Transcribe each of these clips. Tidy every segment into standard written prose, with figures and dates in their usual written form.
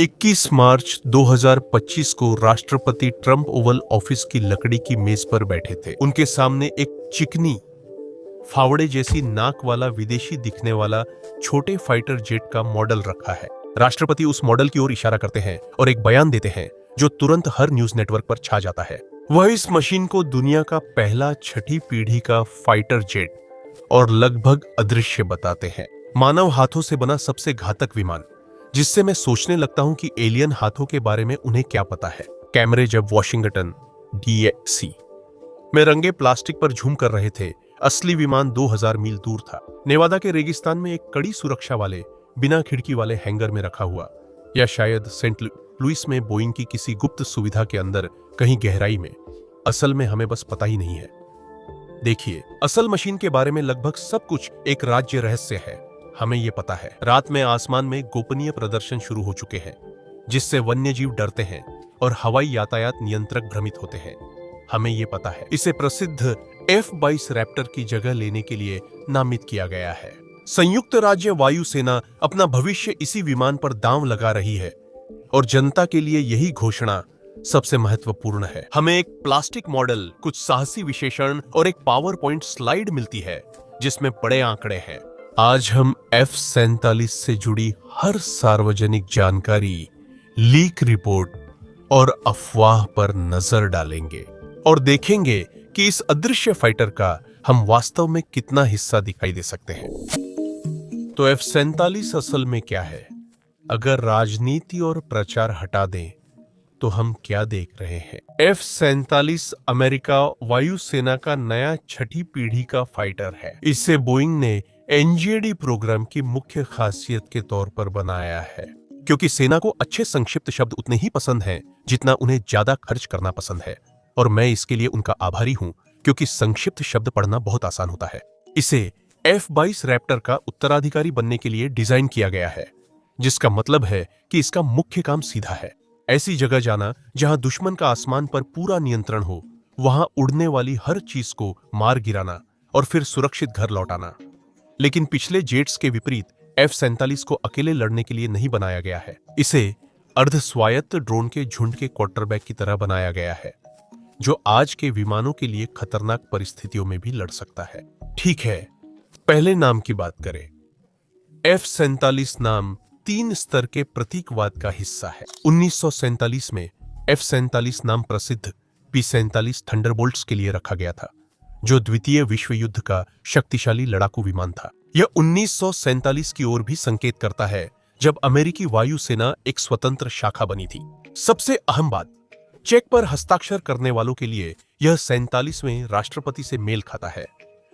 21 मार्च 2025 को राष्ट्रपति Trump Oval office की लकड़ी की मेज पर बैठे थे। उनके सामने एक चिकनी फावड़े जैसी नाक वाला विदेशी दिखने वाला छोटे फाइटर जेट का मॉडल रखा है। राष्ट्रपति उस मॉडल की ओर इशारा करते हैं और एक बयान देते हैं जो तुरंत हर न्यूज नेटवर्क पर छा जाता है। वह इस मशीन को दुनिया का पहला छठी पीढ़ी का फाइटर जेट और लगभग अदृश्य बताते हैं। मानव हाथों से बना सबसे घातक विमान, जिससे मैं सोचने लगता हूं कि एलियन हाथों के बारे में उन्हें क्या पता है। कैमरे जब वॉशिंगटन डीसी में रंगे प्लास्टिक पर झूम कर रहे थे, असली विमान 2000 मील दूर था। नेवादा के रेगिस्तान में एक कड़ी सुरक्षा वाले बिना खिड़की वाले हैंगर में रखा हुआ, या शायद सेंट लुइस में बोइंग की किसी गुप्त सुविधा के अंदर कहीं गहराई में। असल में हमें बस पता ही नहीं है। देखिए, असल मशीन के बारे में लगभग सब कुछ एक राज्य रहस्य है। हमें यह पता है, रात में आसमान में गोपनीय प्रदर्शन शुरू हो चुके हैं, जिससे वन्यजीव डरते हैं और हवाई यातायात नियंत्रक भ्रमित होते हैं। हमें यह पता है, इसे प्रसिद्ध F-22 रैप्टर की जगह लेने के लिए नामित किया गया है। संयुक्त राज्य वायुसेना अपना भविष्य इसी विमान पर दांव लगा रही है और जनता के लिए यही घोषणा सबसे महत्वपूर्ण है। हमें एक प्लास्टिक मॉडल, कुछ साहसी विशेषण और एक पावर पॉइंट स्लाइड मिलती है जिसमें बड़े आंकड़े हैं। आज हम F-47 से जुड़ी हर सार्वजनिक जानकारी, लीक रिपोर्ट और अफवाह पर नजर डालेंगे और देखेंगे कि इस अदृश्य फाइटर का हम वास्तव में कितना हिस्सा दिखाई दे सकते हैं। तो F-47 असल में क्या है? अगर राजनीति और प्रचार हटा दें तो हम क्या देख रहे हैं? F-47 अमेरिका वायुसेना का नया छठी पीढ़ी का फाइटर है। इसे बोइंग ने NGAD प्रोग्राम की मुख्य खासियत के तौर पर बनाया है, क्योंकि सेना को अच्छे संक्षिप्त शब्द उतने ही पसंद हैं जितना उन्हें ज्यादा खर्च करना पसंद है। और मैं इसके लिए उनका आभारी हूं, क्योंकि संक्षिप्त शब्द पढ़ना बहुत आसान होता है। इसे F-22 रैप्टर का उत्तराधिकारी बनने के लिए डिजाइन किया गया है, जिसका मतलब है कि इसका मुख्य काम सीधा है। ऐसी जगह जाना जहां दुश्मन का आसमान पर पूरा नियंत्रण हो, वहां उड़ने वाली हर चीज को मार गिराना और फिर सुरक्षित घर लौटाना। लेकिन पिछले जेट्स के विपरीत F-47 को अकेले लड़ने के लिए नहीं बनाया गया है। इसे अर्धस्वायत्त ड्रोन के झुंड के क्वार्टरबैक की तरह बनाया गया है, जो आज के विमानों के लिए खतरनाक परिस्थितियों में भी लड़ सकता है। ठीक है, पहले नाम की बात करें। F-47 नाम 3 स्तर के प्रतीकवाद का हिस्सा है। 1947 में F-47 नाम प्रसिद्ध P-47 थंडरबोल्ट्स के लिए रखा गया था, जो द्वितीय विश्व युद्ध का शक्तिशाली लड़ाकू विमान था। यह 1947 की ओर भी संकेत करता है, जब अमेरिकी वायुसेना एक स्वतंत्र शाखा बनी थी। सबसे अहम बात, चेक पर हस्ताक्षर करने वालों के लिए यह 47वें राष्ट्रपति से मेल खाता है,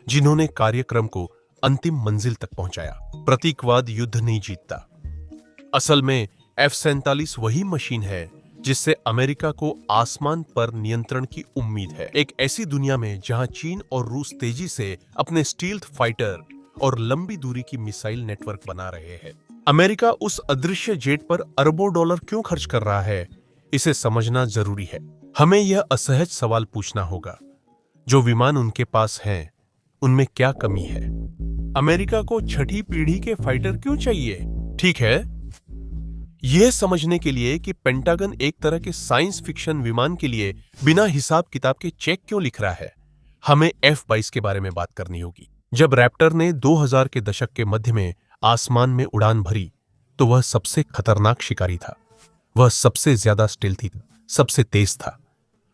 जिन्होंने कार्यक्रम को अंतिम मंजिल तक पहुंचाया। प्रतीकवाद युद्ध नहीं जीतता। असल में F-47 वही मशीन है जिससे अमेरिका को आसमान पर नियंत्रण की उम्मीद है। एक ऐसी दुनिया में जहां चीन और रूस तेजी से अपने स्टील्थ फाइटर और लंबी दूरी की मिसाइल नेटवर्क बना रहे हैं। अमेरिका उस अदृश्य जेट पर अरबों डॉलर क्यों खर्च कर रहा है, इसे समझना जरूरी है। हमें यह असहज सवाल पूछना होगा, जो विमान उनके पास हैं, उनमें क्या कमी है? अमेरिका को छठी पीढ़ी के फाइटर क्यों चाहिए? ठीक है, यह समझने के लिए कि पेंटागन एक तरह के साइंस फिक्शन विमान के लिए बिना हिसाब किताब के चेक क्यों लिख रहा है, हमें F-22 के बारे में बात करनी होगी। जब रैप्टर ने 2000 के दशक के मध्य में आसमान में उड़ान भरी, तो वह सबसे खतरनाक शिकारी था। वह सबसे ज्यादा स्टेल्थी था, सबसे तेज था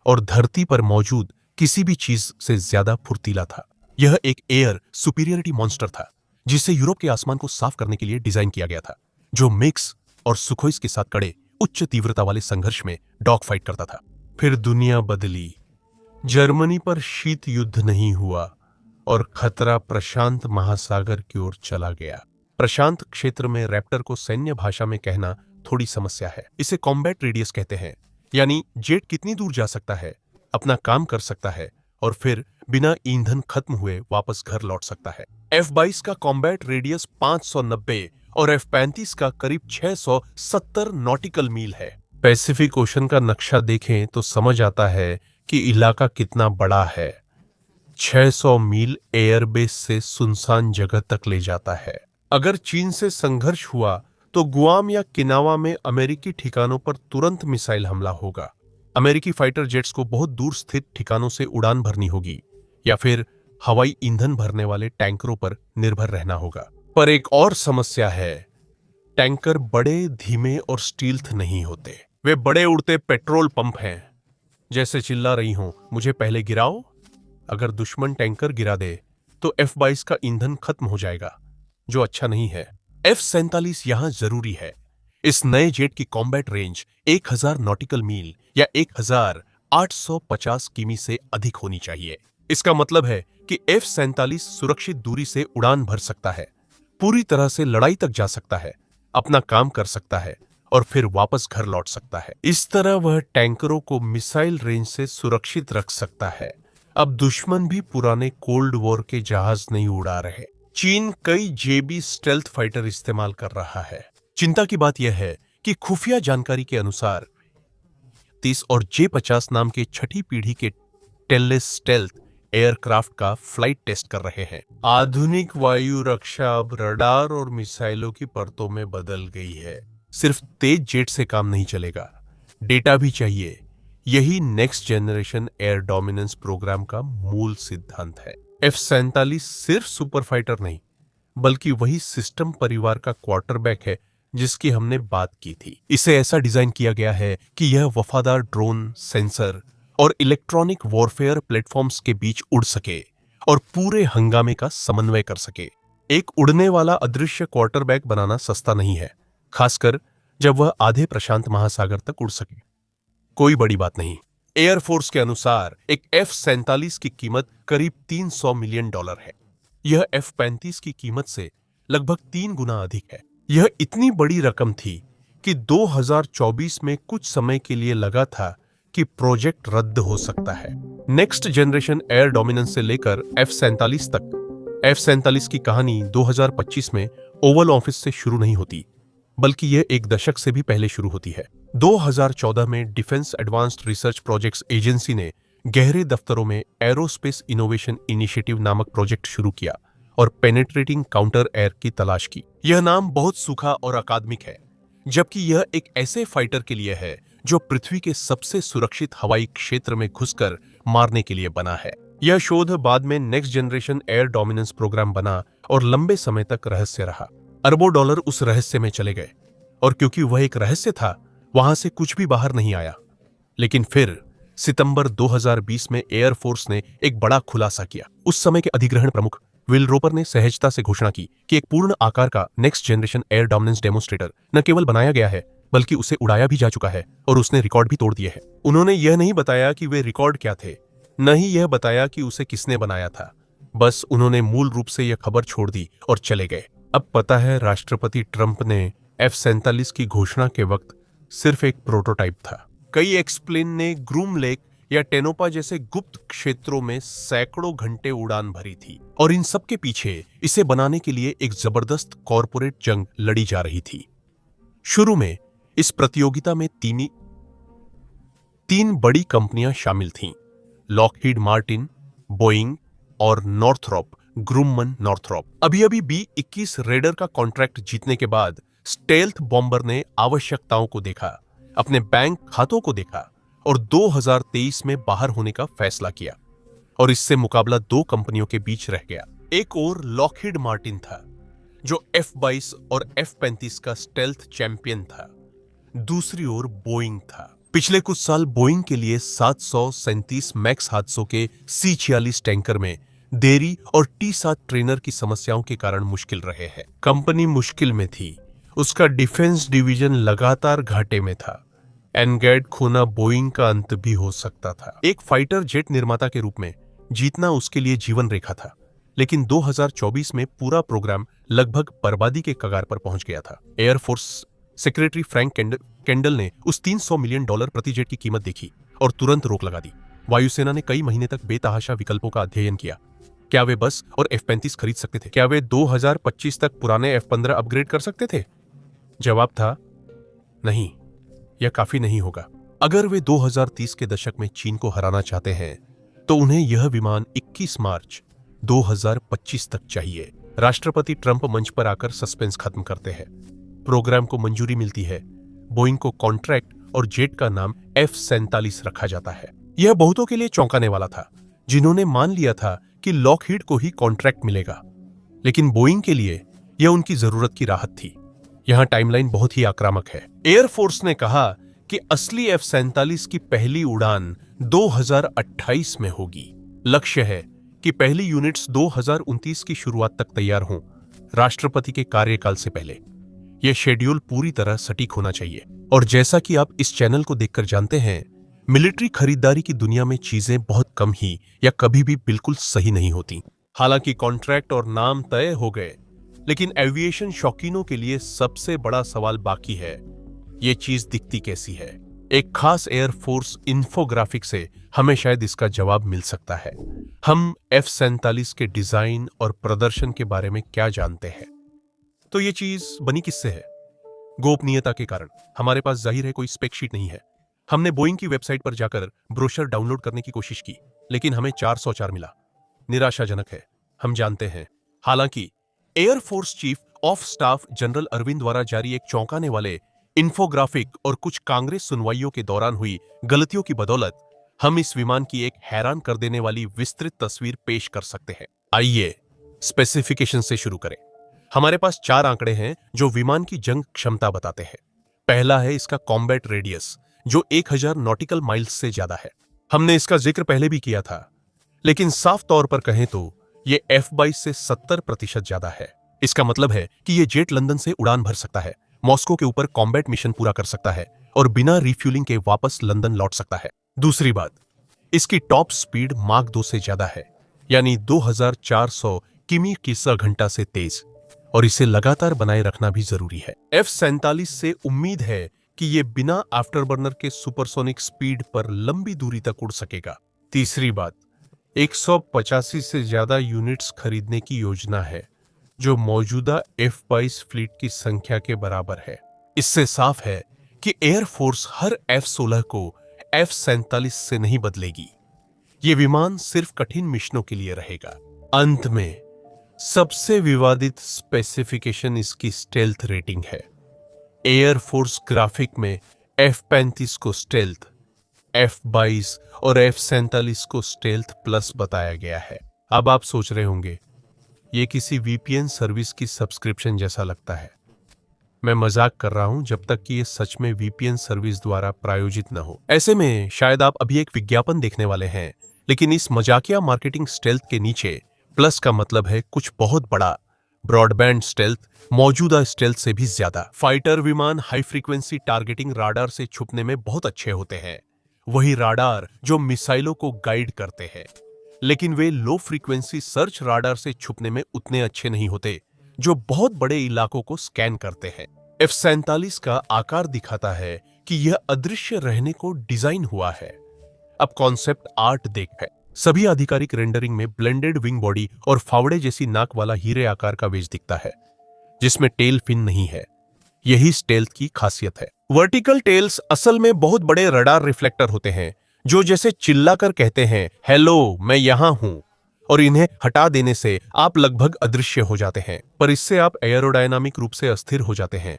और धरती पर मौजूद किसी भी चीज से ज्यादा फुर्तीला था। यह एक एयर सुपीरियरिटी मॉन्स्टर था, जिसे यूरोप के आसमान को साफ करने के लिए डिजाइन किया गया था, जो मिक्स और सुखोइस के साथ कड़े उच्च तीव्रता वाले संघर्ष में डॉग फाइट करता था। फिर दुनिया बदली। जर्मनी पर शीत युद्ध नहीं हुआ और खतरा प्रशांत महासागर की ओर चला गया। प्रशांत क्षेत्र में रैप्टर को सैन्य भाषा में कहना थोड़ी समस्या है। इसे कॉम्बैट रेडियस कहते हैं, यानी जेट कितनी दूर जा सकता है, अपना काम कर सकता है और फिर बिना ईंधन खत्म हुए वापस घर लौट सकता है। F-22 का कॉम्बैट रेडियस 590 और F-35 का करीब 670 नॉटिकल मील है। पैसिफिक ओशन का नक्शा देखें तो समझ आता है कि इलाका कितना बड़ा है। 600 मील एयरबेस से सुनसान जगह तक ले जाता है। अगर चीन से संघर्ष हुआ तो गुआम या किनावा में अमेरिकी ठिकानों पर तुरंत मिसाइल हमला होगा। अमेरिकी फाइटर जेट्स को बहुत दूर स्थित ठिकानों से उड़ान भरनी होगी या फिर हवाई ईंधन भरने वाले टैंकरों पर निर्भर रहना होगा। पर एक और समस्या है, टैंकर बड़े, धीमे और स्टील्थ नहीं होते। वे बड़े उड़ते पेट्रोल पंप हैं, जैसे चिल्ला रही हों, मुझे पहले गिराओ। अगर दुश्मन टैंकर गिरा दे तो F-22 का ईंधन खत्म हो जाएगा, जो अच्छा नहीं है। F-47 यहां जरूरी है। इस नए जेट की कॉम्बैट रेंज 1000 नॉटिकल मील या 1850 किमी से अधिक होनी चाहिए। इसका मतलब है कि F-47 सुरक्षित दूरी से उड़ान भर सकता है, पूरी तरह से लड़ाई तक जा सकता है, अपना काम कर सकता है और फिर वापस घर लौट सकता है। इस तरह वह टैंकरों को मिसाइल रेंज से सुरक्षित रख सकता है। अब दुश्मन भी पुराने कोल्ड वॉर के जहाज नहीं उड़ा रहे। चीन कई JB स्टेल्थ फाइटर इस्तेमाल कर रहा है। चिंता की बात यह है कि खुफिया जानकारी के अनुसार 30 और J-50 नाम के छठी पीढ़ी के टेललेस स्टेल्थ एयरक्राफ्ट का फ्लाइट टेस्ट कर रहे हैं। आधुनिक वायु रक्षा अब रडार और मिसाइलों की परतों में बदल गई है। सिर्फ तेज जेट से काम नहीं चलेगा, डेटा भी चाहिए। यही next generation air dominance program का मूल सिद्धांत है। F-47 सिर्फ सुपर फाइटर नहीं, बल्कि वही सिस्टम परिवार का क्वार्टरबैक है जिसकी हमने बात की थी। इसे ऐसा डिजाइन किया गया है कि यह वफादार ड्रोन, सेंसर और इलेक्ट्रॉनिक वॉरफेयर प्लेटफॉर्म्स के बीच उड़ सके और पूरे हंगामे का समन्वय कर सके। एक उड़ने वाला अदृश्य क्वार्टरबैक बनाना सस्ता नहीं है, खासकर जब वह आधे प्रशांत महासागर तक उड़ सके। कोई बड़ी बात नहीं। एयरफोर्स के अनुसार एक F-47 की कीमत करीब $300 मिलियन है। यह F-35 की कीमत से लगभग 3 गुना अधिक है। यह इतनी बड़ी रकम थी कि 2024 में कुछ समय के लिए लगा था कि प्रोजेक्ट रद्द हो सकता है। नेक्स्ट जनरेशन एयर डोमिनेंस से लेकर F-47 तक। F-47 की कहानी 2025 में ओवल ऑफिस से शुरू नहीं होती, बल्कि यह एक दशक से भी पहले शुरू होती है। 2014 में defence advanced research projects agency ने गहरे दफ्तरों में एरोस्पेस इनोवेशन इनिशिएटिव नामक प्रोजेक्ट शुरू किया और पेनिट्रेटिंग काउंटर एयर की तलाश की। यह नाम बहुत सूखा और अकादमिक है, जबकि यह एक ऐसे फाइटर के लिए है जो पृथ्वी के सबसे सुरक्षित हवाई क्षेत्र में घुसकर मारने के लिए बना है। यह शोध बाद में next generation air dominance program बना और लंबे समय तक रहस्य रहा। अरबों डॉलर उस रहस्य में चले गए और क्योंकि वह एक रहस्य था, वहां से कुछ भी बाहर नहीं आया। लेकिन फिर सितंबर 2020 में एयरफोर्स ने एक बड़ा खुलासा किया। उस समय के अधिग्रहण प्रमुख विल रोपर ने सहजता से घोषणा की कि एक पूर्ण आकार का next generation air dominance demonstrator न केवल बनाया गया है, बल्कि उसे उड़ाया भी जा चुका है और उसने रिकॉर्ड भी तोड़ दिए हैं। उन्होंने यह नहीं बताया कि वे रिकॉर्ड क्या थे, न ही यह बताया कि उसे किसने बनाया था। बस उन्होंने मूल रूप से यह खबर छोड़ दी और चले गए। अब पता है, राष्ट्रपति ट्रंप ने F-47 की घोषणा के वक्त सिर्फ एक प्रोटोटाइप था। कई एक्सप्लेन ने ग्रूम लेक या टेनोपा जैसे गुप्त क्षेत्रों में सैकड़ों घंटे उड़ान भरी थी और इन सब के पीछे इसे बनाने के लिए एक जबरदस्त कॉरपोरेट जंग लड़ी जा रही थी। शुरू में इस प्रतियोगिता में तीन बड़ी कंपनियां शामिल थीं, लॉकहीड मार्टिन, बोइंग और नॉर्थरॉप ग्रुमन नॉर्थरॉप। अभी B-21 रेडर का कॉन्ट्रैक्ट जीतने के बाद स्टेल्थ बॉम्बर ने आवश्यकताओं को देखा, अपने बैंक खातों को देखा और 2023 में बाहर होने का फैसला किया और इससे मुकाबला दो कंपनियों के बीच रह गया। एक और लॉकहीड मार्टिन था जो F-22 और F-35 का स्टेल्थ चैंपियन था, दूसरी ओर बोइंग था। पिछले कुछ साल बोइंग के लिए 737 मैक्स हादसों के C-46 टैंकर में देरी और T-7 ट्रेनर की समस्याओं के कारण मुश्किल रहे हैं। कंपनी मुश्किल में थी, उसका डिफेंस डिवीजन लगातार घाटे में था। एनगेड खोना बोइंग का अंत भी हो सकता था। एक फाइटर जेट निर्माता के रूप में जीतना उसके लिए जीवन रेखा था, लेकिन 2024 में पूरा प्रोग्राम लगभग बर्बादी के कगार पर पहुंच गया था। एयरफोर्स सेक्रेटरी फ्रैंक कैंडल ने उस $300 मिलियन प्रति जेट की कीमत देखी और तुरंत रोक लगा दी। वायुसेना ने कई महीने तक बेतहाशा विकल्पों का अध्ययन किया। क्या वे बस और F-35 खरीद सकते थे? क्या वे 2025 तक पुराने F-15 अपग्रेड कर सकते थे? जवाब था नहीं, यह काफी नहीं होगा। अगर वे 2030 के दशक में चीन को हराना चाहते हैं तो उन्हें यह विमान 21 मार्च 2025 तक चाहिए। राष्ट्रपति ट्रंप मंच पर आकर सस्पेंस खत्म करते हैं। प्रोग्राम को मंजूरी मिलती है, बोइंग को कॉन्ट्रैक्ट और जेट का नाम F-47 रखा जाता है। यह बहुतों के लिए चौंकाने वाला था, जिन्होंने मान लिया था कि लॉकहीड को ही कॉन्ट्रैक्ट मिलेगा, लेकिन बोइंग के लिए यह उनकी जरूरत की राहत थी। यहां टाइमलाइन बहुत ही आक्रामक है। एयरफोर्स ने कहा कि असली F-47 की पहली उड़ान 2028 में होगी। लक्ष्य है कि पहली यूनिट्स 2029 की शुरुआत तक तैयार हों, राष्ट्रपति के कार्यकाल से पहले। यह शेड्यूल पूरी तरह सटीक होना चाहिए। और जैसा कि आप इस चैनल को देखकर जानते हैं, मिलिट्री खरीदारी की दुनिया में चीजें बहुत कम ही या कभी भी बिल्कुल सही नहीं होती। हालांकि कॉन्ट्रैक्ट और नाम तय हो गए, लेकिन एविएशन शौकीनों के लिए सबसे बड़ा सवाल बाकी है, ये चीज दिखती कैसी है। एक खास एयरफोर्स इन्फोग्राफिक से हमें शायद इसका जवाब मिल सकता है। हम F-47 के डिजाइन और प्रदर्शन के बारे में क्या जानते हैं? तो ये चीज बनी किससे है? गोपनीयता के कारण। हमारे पास जाहिर है कोई स्पेक शीट नहीं है। हमने बोइंग की वेबसाइट पर जाकर ब्रोशर डाउनलोड करने की कोशिश की, लेकिन हमें 404 मिला। निराशाजनक है, हम जानते हैं। हालांकि air force chief of staff general Arvind द्वारा जारी एक चौंकाने वाले इन्फोग्राफिक और कुछ कांग्रेस सुनवाइयों के दौरान हुई गलतियों की बदौलत हम इस विमान की एक हैरान कर देने वाली विस्तृत तस्वीर पेश कर सकते हैं। आइए स्पेसिफिकेशन से शुरू करें। हमारे पास 4 आंकड़े हैं जो विमान की जंग क्षमता बताते हैं। पहला है इसका कॉम्बैट रेडियस, जो 1000 नॉटिकल माइल्स से ज्यादा है। हमने इसका जिक्र पहले भी किया था, लेकिन साफ तौर पर कहें तो यह F-22 से 70% ज्यादा है। इसका मतलब है कि यह जेट लंदन से उड़ान भर सकता है, मॉस्को के ऊपर कॉम्बैट मिशन पूरा कर सकता है और बिना रिफ्यूलिंग के वापस लंदन लौट सकता है। दूसरी बात, इसकी टॉप स्पीड माक 2 से ज्यादा है, यानी 2400 किमी किसा घंटा से तेज, और इसे लगातार बनाए रखना भी जरूरी है। F-47 से उम्मीद है कि यह बिना आफ्टरबर्नर के सुपरसोनिक स्पीड पर लंबी दूरी तक उड़ सकेगा। तीसरी बात, 185 से ज्यादा यूनिट्स खरीदने की योजना है, जो मौजूदा F-22 फ्लीट की संख्या के बराबर है। इससे साफ है कि एयरफोर्स हर F-16 को F-47 से नहीं बदलेगी। ये विमान सिर्फ कठिन मिशनों के लिए रहेगा। अंत में सबसे विवादित स्पेसिफिकेशन इसकी स्टेल्थ रेटिंग है। एयरफोर्स ग्राफिक में F-35 को स्टेल्थ, F-22 और F-47 को स्टेल्थ प्लस बताया गया है। अब आप सोच रहे होंगे, ये किसी VPN सर्विस की सब्सक्रिप्शन जैसा लगता है। मैं मजाक कर रहा हूं, जब तक कि ये सच में VPN सर्विस द्वारा प्रायोजित न हो। ऐसे में शायद आप अभी एक विज्ञापन देखने वाले हैं, लेकिन इस मजाकिया मार्केटिंग स्टेल्थ के नीचे प्लस का मतलब है कुछ बहुत बड़ा। ब्रॉडबैंड स्टेल्थ, मौजूदा स्टेल्थ से भी ज्यादा। फाइटर विमान हाई फ्रीक्वेंसी टारगेटिंग राडार से छुपने में बहुत अच्छे होते हैं, वही राडार जो मिसाइलों को गाइड करते हैं, लेकिन वे लो फ्रीक्वेंसी सर्च राडार से छुपने में उतने अच्छे नहीं होते, जो बहुत बड़े इलाकों को स्कैन करते हैं। F-47 का आकार दिखाता है कि यह अदृश्य रहने को डिजाइन हुआ है। अब कॉन्सेप्ट आर्ट देखें। सभी आधिकारिक रेंडरिंग में ब्लेंडेड विंग बॉडी और फावड़े जैसी नाक वाला हीरे आकार का वेज दिखता है, जिसमें टेल फिन नहीं है। यही स्टेल्थ की खासियत है। वर्टिकल टेल्स असल में बहुत बड़े रडार रिफ्लेक्टर होते हैं, जो जैसे चिल्लाकर कहते हैं, हेलो मैं यहां हूं, और इन्हें हटा देने से आप लगभग अदृश्य हो जाते हैं। पर इससे आप एरोडायनामिक रूप से अस्थिर हो जाते हैं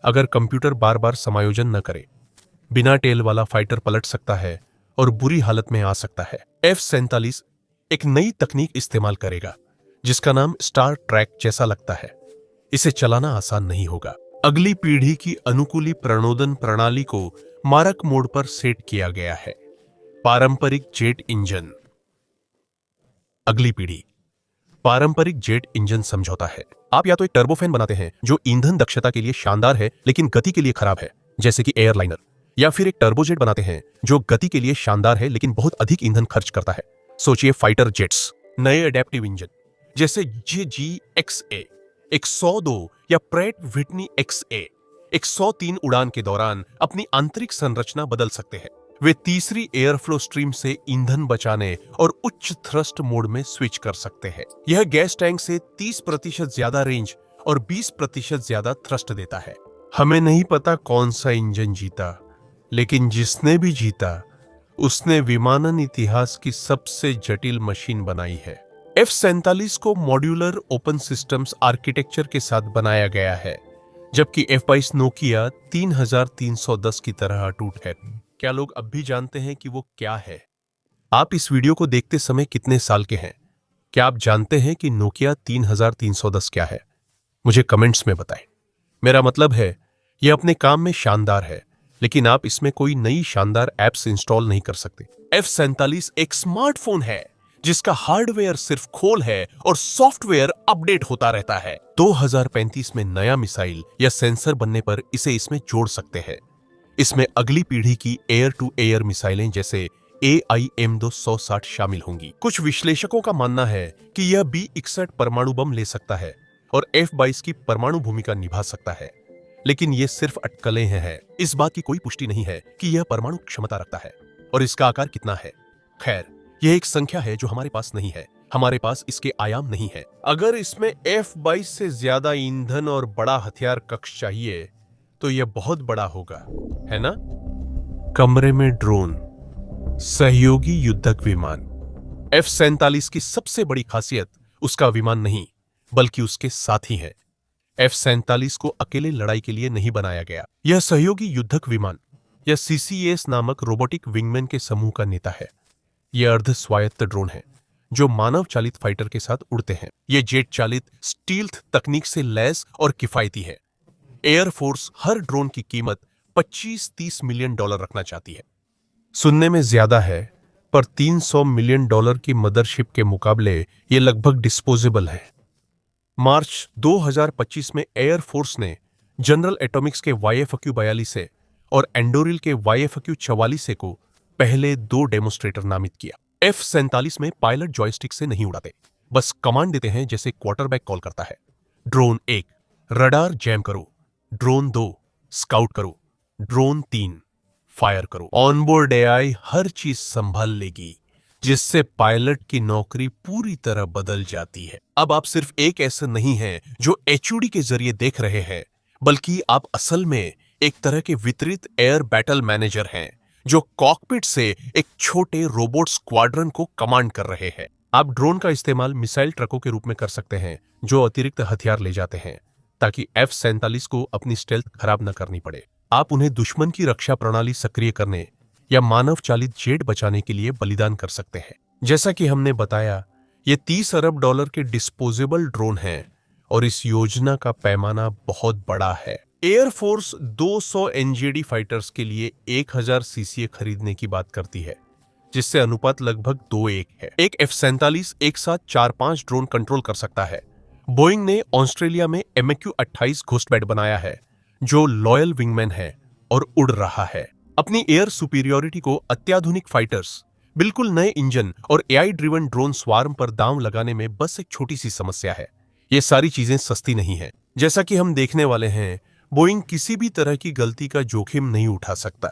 अगर कंप्यूटर बार बार समायोजन न करे। बिना टेल वाला फाइटर पलट सकता है और बुरी हालत में आ सकता है। F-47 एक नई तकनीक इस्तेमाल करेगा, जिसका नाम स्टार ट्रैक जैसा लगता है। इसे चलाना आसान नहीं होगा। अगली पीढ़ी की अनुकूली प्रणोदन प्रणाली को मारक मोड पर सेट किया गया है। पारंपरिक जेट इंजन। अगली पीढ़ी पारंपरिक जेट इंजन समझौता है। आप या तो एक टर्बोफैन बनाते हैं जो ईंधन दक्षता के लिए शानदार है लेकिन गति के लिए खराब है, जैसे कि एयरलाइनर, या फिर एक टर्बोजेट बनाते हैं जो गति के लिए शानदार है लेकिन बहुत अधिक ईंधन खर्च करता है। सोचिए फाइटर जेट्स। नए एडेप्टिव इंजन जैसे JG-XA 102 या प्रैट व्हिटनी XA 103 उड़ान के दौरान अपनी आंतरिक संरचना बदल सकते हैं। वे तीसरी एयरफ्लो स्ट्रीम से ईंधन बचाने और उच्च थ्रस्ट मोड में स्विच कर सकते हैं। यह गैस टैंक से 30% ज्यादा रेंज और 20% ज्यादा थ्रस्ट देता है। हमें नहीं पता कौन सा इंजन जीता, लेकिन जिसने भी जीता उसने विमानन इतिहास की सबसे जटिल मशीन बनाई है। F-47 को मॉड्यूलर ओपन सिस्टम्स आर्किटेक्चर के साथ बनाया गया है, जबकि F-22 नोकिया 3310 की तरह अटूट है। क्या लोग अब भी जानते हैं कि वो क्या है? आप इस वीडियो को देखते समय कितने साल के हैं? क्या आप जानते हैं कि नोकिया 3310 क्या है? मुझे कमेंट्स में बताएं। मेरा मतलब है, यह अपने काम में शानदार है, लेकिन आप इसमें कोई नई शानदार एप्स इंस्टॉल नहीं कर सकते। F-47 एक स्मार्टफोन है जिसका हार्डवेयर सिर्फ खोल है और सॉफ्टवेयर अपडेट होता रहता है। 2035 में नया मिसाइल या सेंसर बनने पर इसे इसमें जोड़ सकते हैं। इसमें अगली पीढ़ी की एयर टू एयर मिसाइलें जैसे AIM-260 शामिल होंगी। कुछ विश्लेषकों का मानना है कि यह B-61 परमाणु बम ले सकता है और F-22 की परमाणु भूमिका निभा सकता है, लेकिन ये सिर्फ अटकलें हैं। इस बात की कोई पुष्टि नहीं है कि यह परमाणु क्षमता रखता है और इसका आकार कितना है। खैर, यह एक संख्या है जो हमारे पास नहीं है। हमारे पास इसके आयाम नहीं है। अगर इसमें F-22 से ज्यादा ईंधन और बड़ा हथियार कक्ष चाहिए तो यह बहुत बड़ा होगा, है ना? कमरे में ड्रोन, सहयोगी युद्धक विमान। F-47 की सबसे बड़ी खासियत उसका विमान नहीं, बल्कि उसके साथी है। F-47 को अकेले लड़ाई के लिए नहीं बनाया गया। यह सहयोगी युद्धक विमान या CCS नामक रोबोटिक विंगमैन के समूह का नेता है। यह अर्ध स्वायत्त ड्रोन है जो मानव चालित फाइटर के साथ उड़ते हैं। यह जेट चालित स्टील्थ तकनीक से लैस और किफायती है। एयरफोर्स हर ड्रोन की कीमत 25-30 मिलियन डॉलर रखना चाहती है। सुनने में ज्यादा है, पर 300 मिलियन डॉलर की मदरशिप के मुकाबले यह लगभग डिस्पोजेबल है। मार्च 2025 में एयरफोर्स ने जनरल एटॉमिक्स के YFQ-42 और एंडोरिल के YFQ-44 को पहले 2 डेमोस्ट्रेटर नामित किया। F-47 में पायलट जॉयस्टिक से नहीं उड़ाते, बस कमांड देते हैं जैसे क्वार्टरबैक कॉल करता है। ड्रोन 1, रडार जैम करो। ड्रोन 2, स्काउट करो। ड्रोन 3, फायर करो। ऑनबोर्ड AI हर चीज संभाल लेगी, जिससे पायलट की नौकरी पूरी तरह बदल जाती है। अब आप सिर्फ एक ऐसा नहीं है जो HUD के जरिए देख रहे हैं, बल्कि आप असल में एक तरह के वितरित एयर बैटल मैनेजर हैं, जो कॉकपिट से एक छोटे रोबोट स्क्वाड्रन को कमांड कर रहे हैं। आप ड्रोन का इस्तेमाल मिसाइल ट्रकों के रूप में कर सकते हैं, जो अतिरिक्त हथियार ले जाते हैं, ताकि F-47 को अपनी स्टेल्थ खराब न करनी पड़े। आप उन्हें दुश्मन की रक्षा प्रणाली सक्रिय करने या मानव चालित जेट बचाने के लिए बलिदान कर सकते हैं। जैसा कि हमने बताया, ये 30 अरब डॉलर के डिस्पोजेबल ड्रोन हैं और इस योजना का पैमाना बहुत बड़ा है। एयरफोर्स 200 NGD फाइटर्स के लिए 1000 CCA खरीदने की बात करती है, जिससे अनुपात लगभग 2:1 है। एक F-47 एक साथ 4-5 ड्रोन कंट्रोल कर सकता है। बोइंग ने ऑस्ट्रेलिया में MQ-28 घोस्टबैट बनाया है, जो लॉयल विंगमैन है और उड़ रहा है। अपनी एयर सुपीरियोरिटी को अत्याधुनिक फाइटर्स, बिल्कुल नए इंजन और AI ड्रिवन ड्रोन स्वार्म पर दांव लगाने में बस एक छोटी सी समस्या है। ये सारी चीजें सस्ती नहीं है। जैसा कि हम देखने वाले हैं, बोइंग किसी भी तरह की गलती का जोखिम नहीं उठा सकता,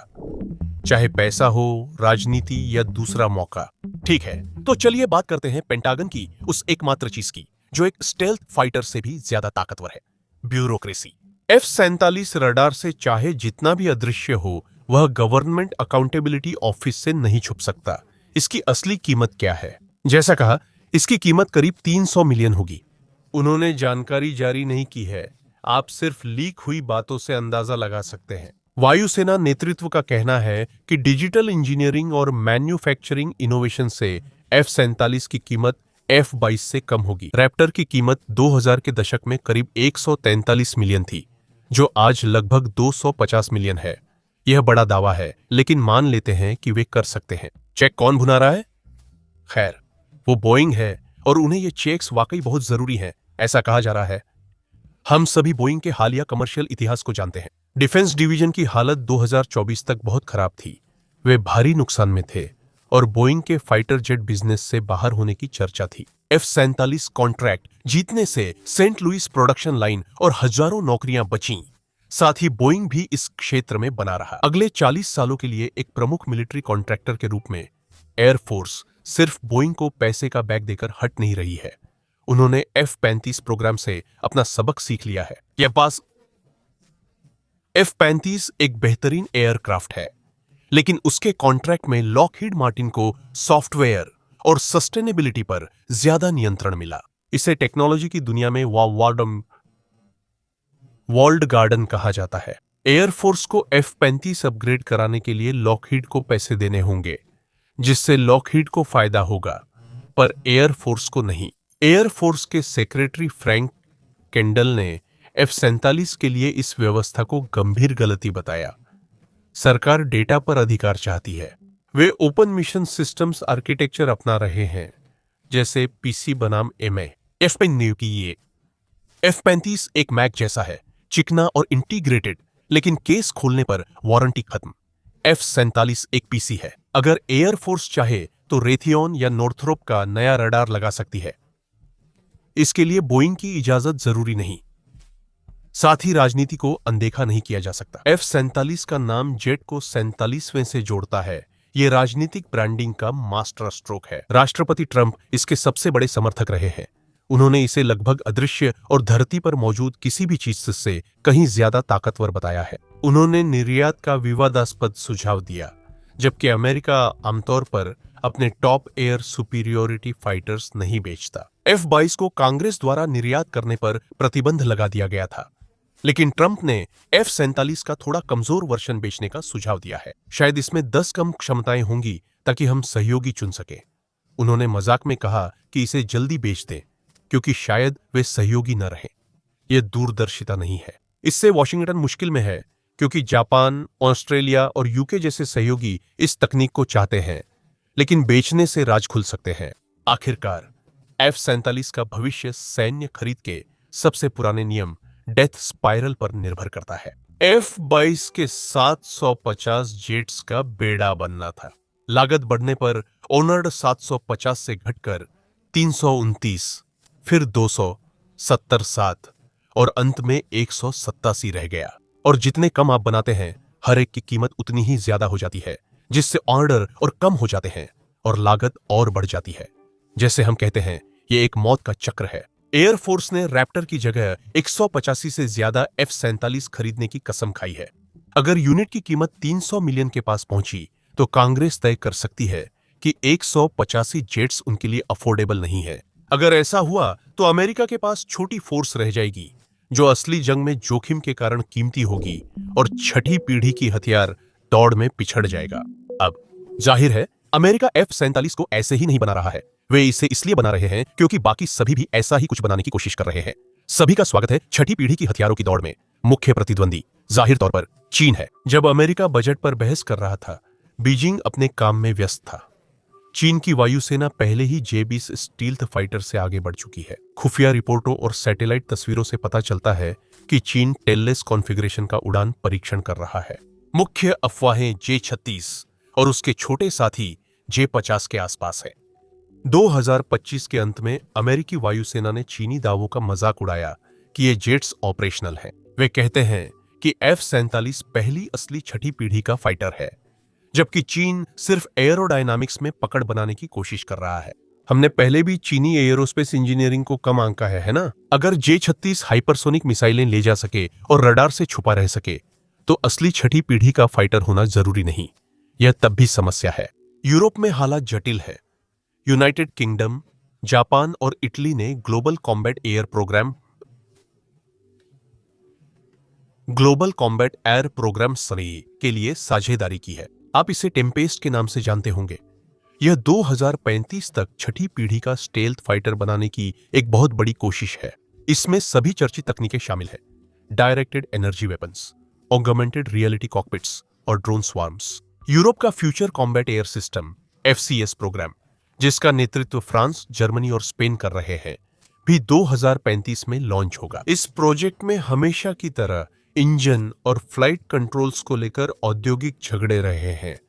चाहे पैसा हो, राजनीति या दूसरा मौका। ठीक है, तो चलिए बात करते हैं पेंटागन की उस एकमात्र चीज की जो एक स्टेल्थ फाइटर से भी ज्यादा ताकतवर है, ब्यूरोक्रेसी। F-47 रडार से चाहे जितना भी अदृश्य हो, वह गवर्नमेंट अकाउंटेबिलिटी ऑफिस से नहीं छुप सकता। इसकी असली कीमत क्या है? जैसा कहा, इसकी कीमत करीब 300 मिलियन होगी। उन्होंने जानकारी जारी नहीं की है, आप सिर्फ लीक हुई बातों से अंदाजा लगा सकते हैं। वायुसेना नेतृत्व का कहना है कि डिजिटल इंजीनियरिंग और मैन्युफैक्चरिंग इनोवेशन से F-47 की कीमत F-22 से कम होगी। रैप्टर की कीमत 2000 के दशक में करीब 143 मिलियन थी, जो आज लगभग 250 मिलियन है। यह बड़ा दावा है, लेकिन मान लेते हैं कि वे कर सकते हैं। चेक कौन भुना रहा है? खैर, वो बोइंग है और उन्हें ये चेक्स वाकई बहुत जरूरी हैं, ऐसा कहा जा रहा है। हम सभी बोइंग के हालिया कमर्शियल इतिहास को जानते हैं। डिफेंस डिवीजन की हालत 2024 तक बहुत खराब थी। वे भारी नुकसान में थे और बोइंग के फाइटर जेट बिजनेस से बाहर होने की चर्चा थी। F-47 कॉन्ट्रैक्ट जीतने से सेंट लुइस प्रोडक्शन लाइन और हजारों नौकरियां बचीं। साथ ही बोइंग भी इस क्षेत्र में बना रहा। अगले 40 सालों के लिए एक प्रमुख मिलिट्री कॉन्ट्रैक्टर के रूप में एयरफोर्स सिर्फ बोइंग को पैसे का बैग देकर हट नहीं रही है। उन्होंने F-35 प्रोग्राम से अपना सबक सीख लिया है। यह पास F-35 एक बेहतरीन एयरक्राफ्ट है, लेकिन उसके कॉन्ट्रैक्ट में लॉकहीड मार्टिन को सॉफ्टवेयर और सस्टेनेबिलिटी पर ज्यादा नियंत्रण मिला। इसे टेक्नोलॉजी की दुनिया में वार्डम वॉल्ड गार्डन कहा जाता है। एयरफोर्स को F-35 अपग्रेड कराने के लिए लॉकहीड को पैसे देने होंगे, जिससे लॉकहीड को फायदा होगा, पर एयरफोर्स को नहीं। एयरफोर्स के सेक्रेटरी फ्रैंक केंडल ने F-47 के लिए इस व्यवस्था को गंभीर गलती बताया। सरकार डेटा पर अधिकार चाहती है। वे ओपन मिशन सिस्टम्स आर्किटेक्चर अपना रहे हैं, जैसे पीसी बनाम एमए। F-35 एक मैक जैसा है, चिकना और इंटीग्रेटेड, लेकिन केस खोलने पर वारंटी खत्म। F-47 एक पीसी है। अगर एयरफोर्स चाहे तो रेथियन या नॉर्थरोप का नया रडार लगा सकती है। इसके लिए बोइंग की इजाजत जरूरी नहीं। साथ ही राजनीति को अनदेखा नहीं किया जा सकता। F-47 का नाम जेट को 47वें से जोड़ता है। यह राजनीतिक ब्रांडिंग का मास्टर स्ट्रोक है। राष्ट्रपति ट्रंप इसके सबसे बड़े समर्थक रहे हैं। उन्होंने इसे लगभग अदृश्य और धरती पर मौजूद किसी भी चीज से कहीं ज्यादा ताकतवर बताया है। उन्होंने निर्यात का विवादास्पद सुझाव दिया, जबकि अमेरिका आमतौर पर अपने टॉप एयर सुपीरियोरिटी फाइटर्स नहीं बेचता। F-22 को कांग्रेस द्वारा निर्यात करने पर प्रतिबंध लगा दिया गया था, लेकिन ट्रंप ने F-47 का थोड़ा कमजोर वर्जन बेचने का सुझाव दिया है। शायद इसमें 10 कम क्षमताएं होंगी ताकि हम सहयोगी चुन सकें। उन्होंने मजाक में कहा कि इसे जल्दी बेच दें, क्योंकि शायद वे सहयोगी न रहें। यह दूरदर्शिता नहीं है। इससे वॉशिंगटन मुश्किल में है, क्योंकि जापान, ऑस्ट्रेलिया और यूके जैसे सहयोगी इस तकनीक को चाहते हैं, लेकिन बेचने से राज खुल सकते हैं। आखिरकार F-47 का भविष्य सैन्य खरीद के सबसे पुराने नियम डेथ स्पाइरल पर निर्भर करता है। F-22 के 750 जेट्स का बेड़ा बनना था। लागत बढ़ने पर ऑनर्ड 750 से घटकर 329, फिर 277 और अंत में 187 रह गया। और जितने कम आप बनाते हैं, हर एक की कीमत उतनी ही ज्यादा हो जाती है, जिससे ऑर्डर और कम हो जाते हैं और लागत और बढ़ जाती है। जैसे हम कहते हैं, यह एक मौत का चक्र है। एयरफोर्स ने रैप्टर की जगह 185 से ज्यादा F-47 खरीदने की कसम खाई है। अगर यूनिट की कीमत 300 मिलियन के पास पहुंची, तो कांग्रेस तय कर सकती है कि 185 जेट्स उनके लिए अफोर्डेबल नहीं है। अगर ऐसा हुआ तो अमेरिका के पास छोटी फोर्स रह जाएगी, जो असली जंग में जोखिम के कारण कीमती होगी, और छठी पीढ़ी की हथियार दौड़ में पिछड़ जाएगा। अब जाहिर है, अमेरिका F-47 को ऐसे ही नहीं बना रहा है। वे इसे इसलिए बना रहे हैं क्योंकि बाकी सभी भी ऐसा ही कुछ बनाने की कोशिश कर रहे हैं। सभी का स्वागत है छठी पीढ़ी की हथियारों की दौड़ में। मुख्य प्रतिद्वंदी जाहिर तौर पर चीन है। जब अमेरिका बजट पर बहस कर रहा था, बीजिंग अपने काम में व्यस्त था। चीन की वायुसेना पहले ही J-20 स्टील्थ फाइटर से आगे बढ़ चुकी है। खुफिया रिपोर्टों और सैटेलाइट तस्वीरों से पता चलता है कि चीन टेललेस कॉन्फ़िगरेशन का उड़ान परीक्षण कर रहा है। मुख्य अफवाहें J-36 और उसके छोटे साथी J-50 के आसपास है। 2025 के अंत में अमेरिकी वायुसेना ने चीनी दावों का मजाक उड़ाया कि ये जेट्स ऑपरेशनल हैं। वे कहते हैं कि F-47 पहली असली छठी पीढ़ी का फाइटर है, जबकि चीन सिर्फ एयरोडायनामिक्स में पकड़ बनाने की कोशिश कर रहा है। हमने पहले भी चीनी एयरोस्पेस इंजीनियरिंग को कम आंका है ना? अगर J-36 हाइपरसोनिक मिसाइलें ले जा सके और रडार से छुपा रह सके, तो असली छठी पीढ़ी का फाइटर होना जरूरी नहीं। यह तब भी समस्या है। यूरोप में हालात जटिल है। यूनाइटेड किंगडम, जापान और इटली ने ग्लोबल कॉम्बैट एयर प्रोग्राम सरी के लिए साझेदारी की है। आप इसे टेम्पेस्ट के नाम से जानते होंगे। यह 2035 तक छठी पीढ़ी का स्टेल्थ फाइटर बनाने की एक बहुत बड़ी कोशिश है। इसमें सभी चर्चित तकनीकें शामिल हैं: directed energy weapons, augmented reality cockpits और ड्रोन स्वार्म्स। यूरोप का future combat air system FCS programme, जिसका नेतृत्व फ्रांस, जर्मनी और स्पेन कर रहे हैं, भी 2035 में लॉन्च होगा। इस प्रोजेक्ट में हमेशा की तरह इंजन और फ्लाइट कंट्रोल्स को लेकर औद्योगिक झगड़े रहे हैं,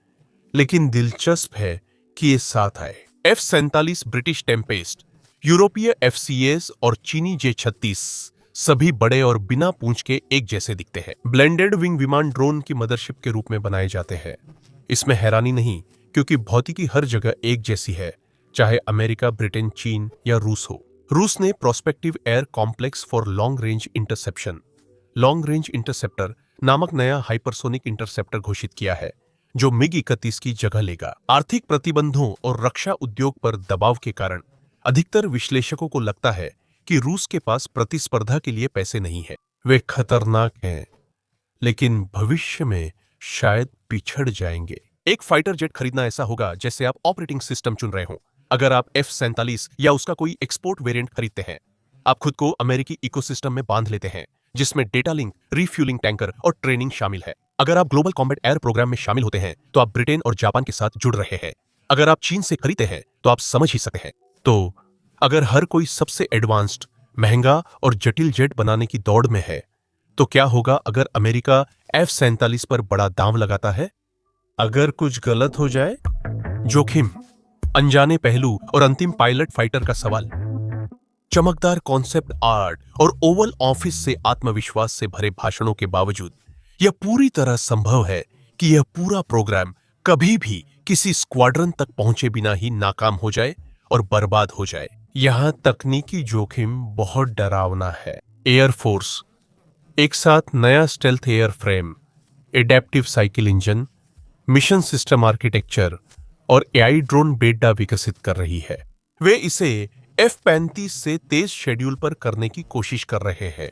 लेकिन दिलचस्प है कि ये साथ आए। F-47 ब्रिटिश टेम्पेस्ट, यूरोपीय FCS और चीनी J-36 सभी बड़े और बिना पूंछ के एक जैसे दिखते हैं। ब्लेंडेड विंग विमान ड्रोन की मदरशिप के रूप में बनाए जाते हैं। इसमें हैरानी नहीं, क्योंकि भौतिकी हर जगह एक जैसी है, चाहे अमेरिका, ब्रिटेन, चीन या रूस हो। रूस ने prospective air complex for long range interceptor नामक नया हाइपरसोनिक इंटरसेप्टर घोषित किया है, जो MiG-31 की जगह लेगा। आर्थिक प्रतिबंधों और रक्षा उद्योग पर दबाव के कारण अधिकतर विश्लेषकों को लगता है कि रूस के पास प्रतिस्पर्धा के लिए पैसे नहीं है। वे खतरनाक हैं, लेकिन भविष्य में शायद पिछड़ जाएंगे। एक फाइटर जेट खरीदना ऐसा होगा जैसे आप ऑपरेटिंग सिस्टम चुन रहे हो। अगर आप F-47 या उसका कोई एक्सपोर्ट वेरिएंट खरीदते हैं, आप खुद को अमेरिकी इकोसिस्टम में बांध लेते हैं, जिसमें डेटा लिंक, रिफ्यूलिंग टैंकर और ट्रेनिंग शामिल है। अगर आप ग्लोबल कॉम्बैट एयर प्रोग्राम में शामिल होते हैं, तो आप ब्रिटेन और जापान के साथ जुड़ रहे हैं। अगर आप चीन से खरीदते हैं, तो आप समझ ही सकते हैं। तो अगर हर कोई सबसे एडवांस्ड, महंगा और जटिल जेट बनाने की दौड़ में है, तो क्या होगा अगर अमेरिका F-47 पर बड़ा दांव लगाता है? अगर कुछ गलत हो जाए? जोखिम, अनजाने पहलू और अंतिम पायलट फाइटर का सवाल। चमकदार कॉन्सेप्ट आर्ट और ओवल ऑफिस से आत्मविश्वास से भरे भाषणों के बावजूद यह पूरी तरह संभव है कि यह पूरा प्रोग्राम कभी भी किसी स्क्वाड्रन तक पहुंचे बिना ही नाकाम हो जाए और बर्बाद हो जाए। यहां तकनीकी जोखिम बहुत डरावना है। एयरफोर्स एक साथ नया stealth air frame, adaptive cycle engine, mission system architecture और एआई ड्रोन बेड़ा विकसित कर रही है। वे इसे F-35 से तेज शेड्यूल पर करने की कोशिश कर रहे हैं,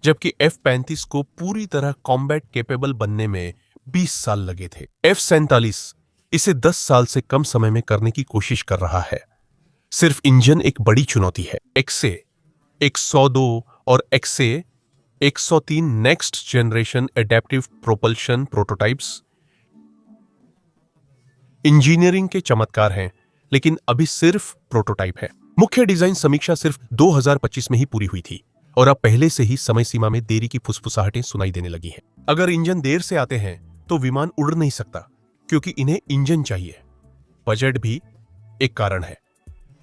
जबकि F-35 को पूरी तरह कॉम्बैट केपेबल बनने में 20 साल लगे थे। F-47 इसे 10 साल से कम समय में करने की कोशिश कर रहा है। सिर्फ इंजन एक बड़ी चुनौती है। XA 102 और XA 103 next generation adaptive propulsion prototypes engineering के चमत्कार हैं, लेकिन अभी सिर्फ प्रोटोटाइप है। मुख्य डिजाइन समीक्षा सिर्फ 2025 में ही पूरी हुई थी और अब पहले से ही समय सीमा में देरी की फुसफुसाहटें सुनाई देने लगी हैं। अगर इंजन देर से आते हैं तो विमान उड़ नहीं सकता, क्योंकि इन्हें इंजन चाहिए। बजट भी एक कारण है।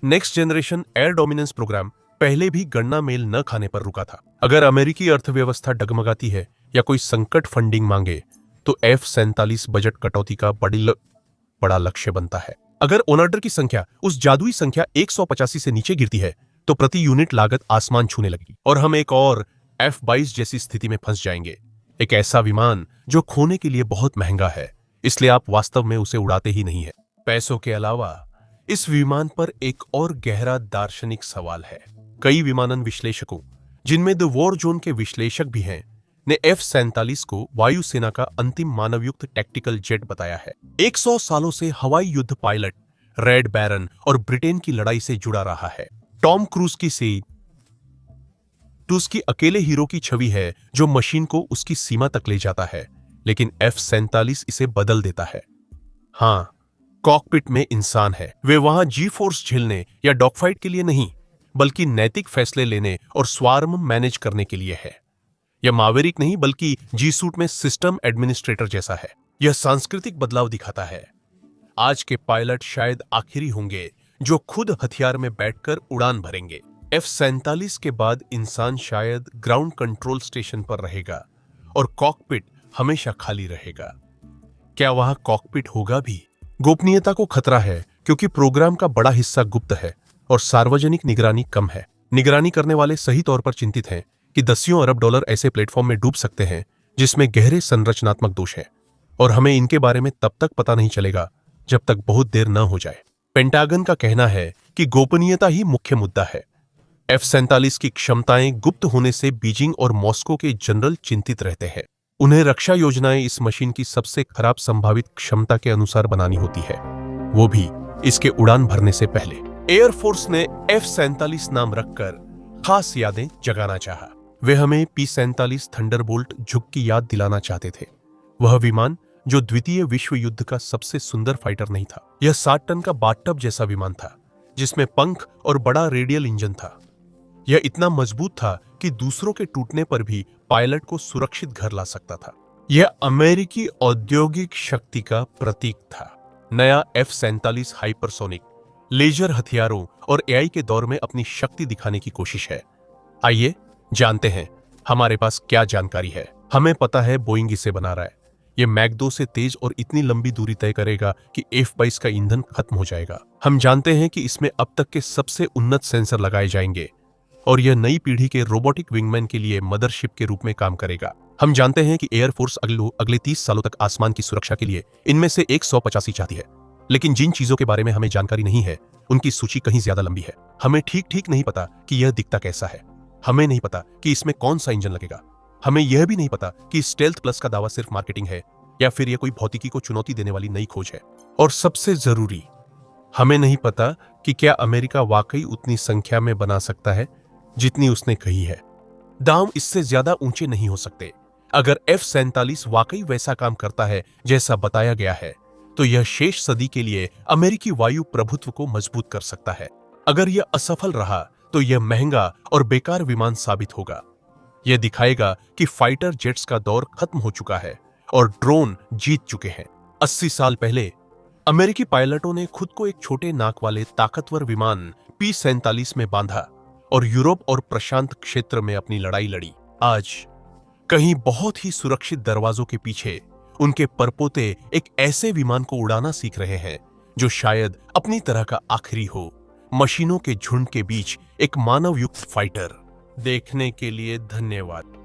Next generation air dominance program पहले भी गणना मेल न खाने पर रुका था। अगर अमेरिकी अर्थव्यवस्था डगमगाती है या कोई संकट फंडिंग मांगे, तो F-47 बजट कटौती का बड़ा लक्ष्य बनता है। अगर ओनर्डर की संख्या उस जादुई संख्या 185 से नीचे गिरती है, तो प्रति यूनिट लागत आसमान छूने लगेगी और हम एक और F-22 जैसी स्थिति में फंस जाएंगे। एक ऐसा विमान जो खोने के लिए बहुत महंगा है, इसलिए आप वास्तव में उसे उड़ाते ही नहीं है। पैसों के अलावा इस विमान पर एक और गहरा दार्शनिक सवाल है। कई विमानन विश्लेषकों, जिनमें द वॉर जोन के विश्लेषक भी हैं, ने F-47 को वायुसेना का अंतिम मानवयुक्त टैक्टिकल जेट बताया है। 100 सालों से हवाई युद्ध पायलट रेड बैरन और ब्रिटेन की लड़ाई से जुड़ा रहा है। टॉम क्रूज की उसकी अकेले हीरो की छवि है जो मशीन को उसकी सीमा तक ले जाता है, लेकिन F-47 इसे बदल देता है। हाँ, कॉकपिट में इंसान है। वे वहां जी फोर्स झेलने या डॉगफाइट के लिए नहीं, बल्कि नैतिक फैसले लेने और स्वार्म मैनेज करने के लिए है। यह मावेरिक नहीं, बल्कि जी सूट में सिस्टम एडमिनिस्ट्रेटर जैसा है। यह सांस्कृतिक बदलाव दिखाता है। आज के पायलट शायद आखिरी होंगे जो खुद हथियार में बैठकर उड़ान भरेंगे। F-47 के बाद इंसान शायद ग्राउंड कंट्रोल स्टेशन पर रहेगा और कॉकपिट हमेशा खाली रहेगा। क्या वहां कॉकपिट होगा भी? गोपनीयता को खतरा है, क्योंकि प्रोग्राम का बड़ा हिस्सा गुप्त है और सार्वजनिक निगरानी कम है। निगरानी करने वाले सही तौर पर चिंतित हैं कि दसियों अरब डॉलर ऐसे प्लेटफॉर्म में डूब सकते हैं जिसमें गहरे संरचनात्मक दोष हैं, और हमें इनके बारे में तब तक पता नहीं चलेगा जब तक बहुत देर न हो जाए। पेंटागन का कहना है कि गोपनीयता ही मुख्य मुद्दा है। F-47 की क्षमताएं गुप्त होने से बीजिंग और मॉस्को के जनरल चिंतित रहते हैं। उन्हें रक्षा योजनाएं इस मशीन की सबसे खराब संभावित क्षमता के अनुसार बनानी होती है, वो भी इसके उड़ान भरने से पहले। एयरफोर्स ने F-47 नाम रखकर खास यादें जगाना चाहा। वे हमें P-47 थंडरबोल्ट झुक की याद दिलाना चाहते थे। वह विमान जो द्वितीय विश्व युद्ध का सबसे सुंदर फाइटर नहीं था। यह 60 टन का बाथटब जैसा विमान था, जिसमें पंख और बड़ा रेडियल इंजन था। यह इतना मजबूत था कि दूसरों के टूटने पर भी पायलट को सुरक्षित घर ला सकता था। यह अमेरिकी औद्योगिक शक्ति का प्रतीक था। नया F-47 हाइपरसोनिक, लेजर हथियारों और एआई के दौर में अपनी शक्ति दिखाने की कोशिश है। आइए जानते हैं हमारे पास क्या जानकारी है। हमें पता है बोइंग इसे बना रहा है। यह मैक 2 से तेज और इतनी लंबी दूरी तय करेगा कि F-22 का ईंधन खत्म हो जाएगा। हम जानते हैं कि इसमें अब तक के सबसे उन्नत सेंसर लगाए जाएंगे और यह नई पीढ़ी के रोबोटिक विंगमैन के लिए मदरशिप के रूप में काम करेगा। हम जानते हैं कि एयरफोर्स अगले 30 सालों तक आसमान की सुरक्षा के लिए इनमें से 185 चाहती है, लेकिन जिन चीजों के बारे में हमें जानकारी नहीं है उनकी सूची कहीं ज्यादा लंबी है। हमें ठीक नहीं पता कि यह दिखता कैसा है। हमें नहीं पता कि इसमें कौन सा इंजन लगेगा, हमें यह भी नहीं पता कि स्टेल्थ प्लस का दावा सिर्फ मार्केटिंग है या फिर यह कोई भौतिकी को चुनौती देने वाली नई खोज है। और सबसे जरूरी, हमें नहीं पता कि क्या अमेरिका वाकई उतनी संख्या में बना सकता है जितनी उसने कही है। दाम इससे ज्यादा ऊंचे नहीं हो सकते। अगर F-47 वाकई वैसा काम करता है जैसा बताया गया है, तो यह शेष सदी के लिए अमेरिकी वायु प्रभुत्व को मजबूत कर सकता है। अगर यह असफल रहा तो यह महंगा और बेकार विमान साबित होगा। यह दिखाएगा कि फाइटर जेट्स का दौर खत्म हो चुका है और ड्रोन जीत चुके हैं। 80 साल पहले अमेरिकी पायलटों ने खुद को एक छोटे नाक वाले ताकतवर विमान P-47 में बांधा और यूरोप और प्रशांत क्षेत्र में अपनी लड़ाई लड़ी। आज कहीं बहुत ही सुरक्षित दरवाजों के पीछे उनके परपोते एक ऐसे विमान को उड़ाना सीख रहे हैं जो शायद अपनी तरह का आखिरी हो। मशीनों के झुंड के बीच एक मानव युक्त फाइटर। देखने के लिए धन्यवाद।